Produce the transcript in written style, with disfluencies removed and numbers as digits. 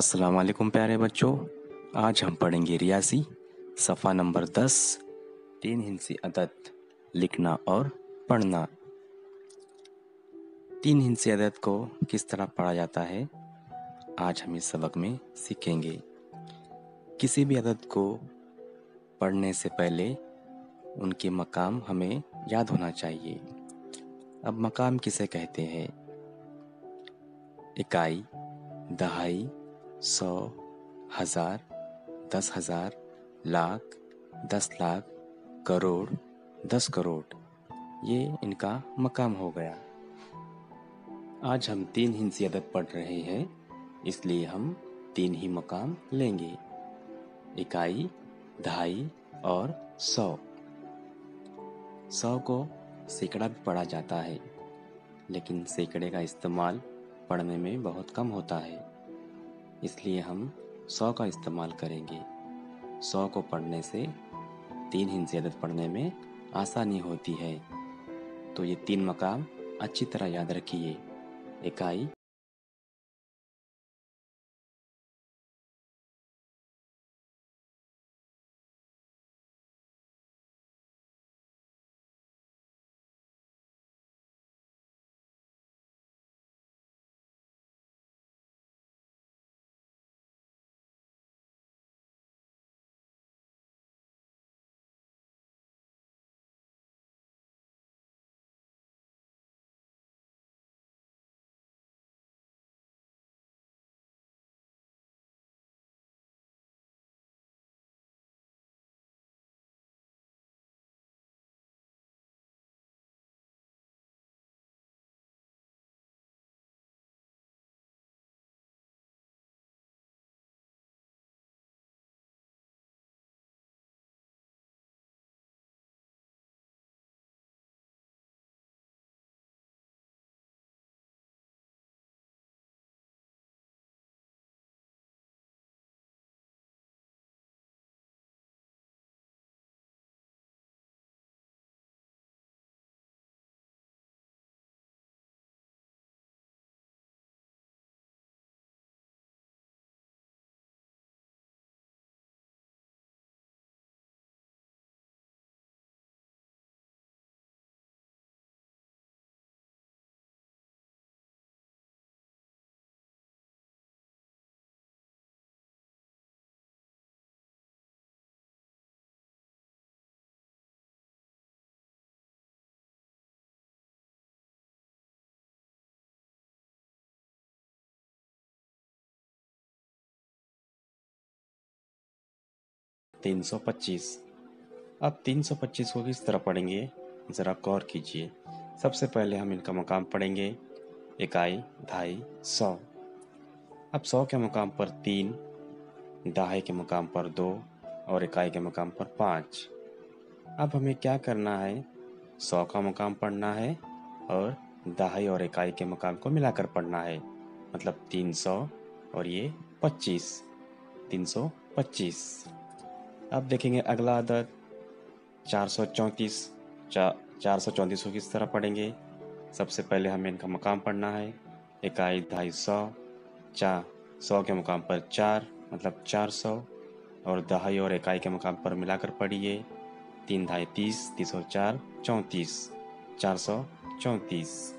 अस्सलाम वालेकुम प्यारे बच्चों। आज हम पढ़ेंगे रियाजी सफ़ा नंबर 10 तीन हिंसी अदद लिखना और पढ़ना। तीन हिंसी अदद को किस तरह पढ़ा जाता है आज हम इस सबक में सीखेंगे। किसी भी अदद को पढ़ने से पहले उनके मकाम हमें याद होना चाहिए। अब मकाम किसे कहते हैं? इकाई, दहाई, 100, 1000, 10,000, लाख, 10 लाख, करोड़, 10 करोड़, ये इनका मकाम हो गया। आज हम तीन हिंसी अदद पढ़ रहे हैं, इसलिए हम तीन ही मकाम लेंगे, इकाई, दहाई और 100। 100 को सैकड़ा भी पढ़ा जाता है, लेकिन सैकड़े का इस्तेमाल पढ़ने में बहुत कम होता है, इसलिए हम 100 का इस्तेमाल करेंगे। 100 को पढ़ने से तीन हिंसी अदद पढ़ने में आसानी होती है। तो ये तीन मकाम अच्छी तरह याद रखिए। इकाई, तीन सौ पच्चीस। अब 325 को किस तरह पढ़ेंगे, ज़रा गौर कीजिए। सबसे पहले हम इनका मकाम पढ़ेंगे, इकाई, दहाई, 100। अब 100 के मकाम पर 3, दहाई के मकाम पर 2 और इकाई के मकाम पर 5। अब हमें क्या करना है, 100 का मकाम पढ़ना है और दहाई और इकाई के मकाम को मिलाकर पढ़ना है, मतलब 300 और ये 25, 325। अब देखेंगे अगला अदद 434। 434 को किस तरह पढ़ेंगे। सबसे पहले हमें इनका मकाम पढ़ना है, इकाई, दहाई, 100। 100 के मकाम पर 4 मतलब 400 और दहाई और इकाई के मकाम पर मिलाकर पढ़िए, 3 दहाई 30, 30 और 4 34, 434।